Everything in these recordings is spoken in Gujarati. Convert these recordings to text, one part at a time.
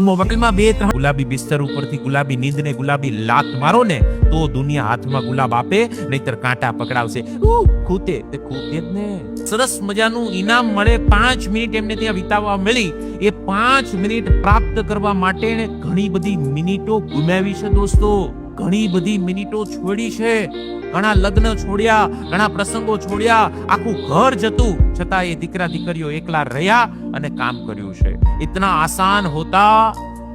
મોબાઈલમાં બે ત્રણ ગુલાબી બિસ્તર ઉપરથી ગુલાબી નીંદને ગુલાબી લાત મારો ને તો દુનિયા હાથમાં ગુલાબ આપે, નહીતર કાંટા પકડાવશે. ખૂતે તે ખૂતે જ ને. સરસ મજાનું ઇનામ મળે, 5 મિનિટ એમને ત્યાં વિતાવવા મળી. એ 5 મિનિટ પ્રાપ્ત કરવા માટે એને ઘણી બધી મિનિટો ગુમાવી છે દોસ્તો, ઘણી બધી મિનિટો છોડી છે. ઘણા લગ્ન છોડ્યા, ઘણા પ્રસંગો છોડ્યા, આખું ઘર જતું, છતાં એ દીકરા દીકરીઓ એકલા રહ્યા અને કામ કર્યું છે. इतना आसान होता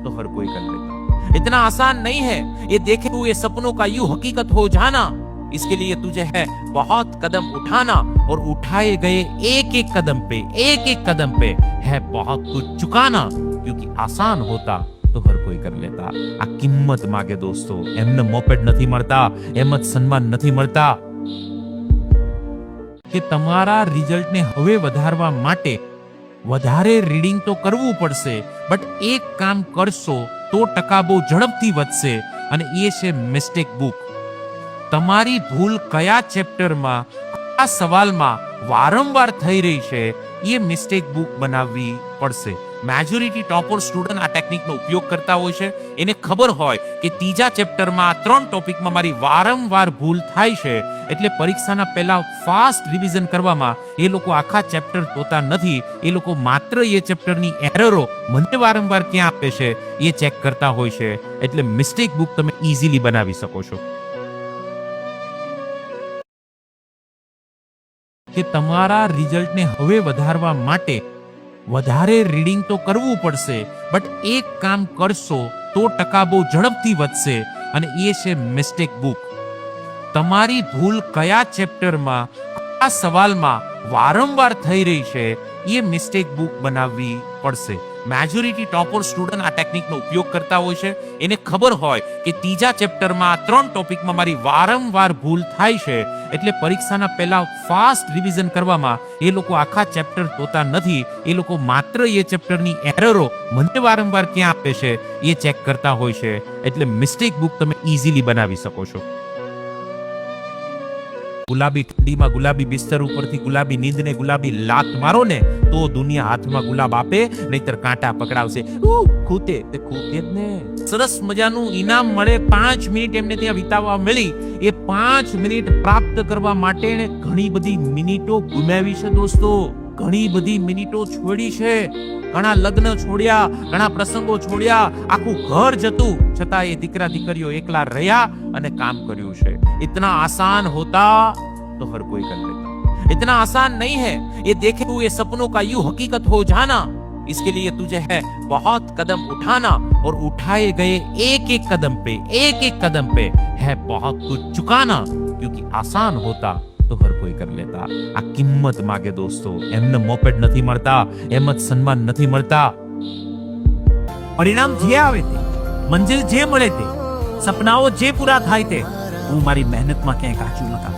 तो हर कोई कर लेता. इतना आसान नहीं है. ये देखे तू ये सपनों का यूं हकीकत हो जाना, इसके लिए तुझे है बहुत कदम उठाना, और उठाए गए एक एक कदम पे है बहुत कुछ चुकाना. क्योंकि आसान होता तो हर कोई कर लेता. આ કિંમત માગે દોસ્તો. એમને મોપેડ નથી મળતા, એમ જ સન્માન નથી મળતા. કે તમારા રિઝલ્ટને હવે વધારવા માટે વધારે રીડિંગ તો કરવું પડશે, બટ એક કામ કરશો તો ટકા બહુ ઝડપથી વધશે, અને એ છે મિસ્ટેક બુક. તમારી ભૂલ કયા ચેપ્ટરમાં, કયા સવાલમાં વારંવાર થઈ રહી છે, એ મિસ્ટેક બુક બનાવવી પડશે. મેજોરિટી ટોપર સ્ટુડન્ટ આ ટેકનિકનો ઉપયોગ કરતા હોય છે. એને ખબર હોય કે ત્રીજા ચેપ્ટરમાં 3 ટોપિકમાં મારી વારંવાર ભૂલ થાય છે, એટલે પરીક્ષાના પહેલા ફાસ્ટ રિવિઝન કરવામાં એ લોકો આખા ચેપ્ટર જોતા નથી. એ લોકો માત્ર એ ચેપ્ટરની એરરો મને વારંવાર ક્યાં આપે છે એ ચેક કરતા હોય છે. એટલે મિસ્ટેક બુક તમે ઈઝીલી બનાવી શકો છો. કે તમારા રિઝલ્ટને હવે વધારવા માટે વધારે રીડિંગ તો કરવું પડશે, બટ એક કામ કરશો તો ટકા બહુ ઝડપથી વધશે, અને એ છે મિસ્ટેક બુક. તમારી ભૂલ કયા ચેપ્ટરમાં, કયા સવાલમાં વારંવાર થઈ રહી છે, એ મિસ્ટેક બુક બનાવવી પડશે. મેજોરિટી ટોપર સ્ટુડન્ટ આ ટેકનિકનો ઉપયોગ કરતા હોય છે. એને ખબર હોય કે ત્રીજા ચેપ્ટરમાં 3 ટોપિકમાં મારી વારંવાર ભૂલ થાય છે, એટલે પરીક્ષાના પહેલા ફાસ્ટ રિવિઝન કરવામાં એ લોકો આખા ચેપ્ટર જોતા નથી. એ લોકો માત્ર એ ચેપ્ટરની એરરો મને વારંવાર ક્યાં આપે છે એ ચેક કરતા હોય છે. એટલે મિસ્ટેક બુક તમે ઈઝીલી બનાવી શકો છો. ગુલાબી ઠંડીમાં ગુલાબી બિસ્તર ઉપરથી ગુલાબી નીંદને ગુલાબી લાત મારો ને તો દુનિયા હાથમાં ગુલાબ આપે, નહીતર કાંટા પકડાવશે. ખૂતે તે ખૂતે જ ને. સરસ મજાનું ઇનામ મળે, 5 મિનિટ એમને ત્યાં વિતાવવા મળી. એ 5 મિનિટ પ્રાપ્ત કરવા માટે એને ઘણી બધી મિનિટો ગુમાવી છે દોસ્તો, ઘણી બધી મિનિટો છોડી છે. ઘણા લગ્ન છોડ્યા, ઘણા પ્રસંગો છોડ્યા, આખું ઘર જતું, છતાં એ દીકરા દીકરીઓ એકલા રહ્યા અને કામ કર્યું છે. इतना आसान होता तो हर कोई कर लेता. इतना आसान नहीं है. ये देखे तू ये सपनों का यूं हकीकत हो जाना, इसके लिए तुझे है बहुत कदम उठाना, और उठाए गए एक एक कदम पे है बहुत कुछ चुकाना. क्योंकि आसान होता तो हर कोई कर लेता. આ કિંમત માગે દોસ્તો. એમને મોપેડ નથી મળતા, એમ જ સન્માન નથી મળતા. પરિણામ જે આવે તે, મંજિલ જે મળે તે, સપનાઓ જે પૂરા થાય તે, હું મારી મહેનતમાં ક્યાંય કાચું નકા.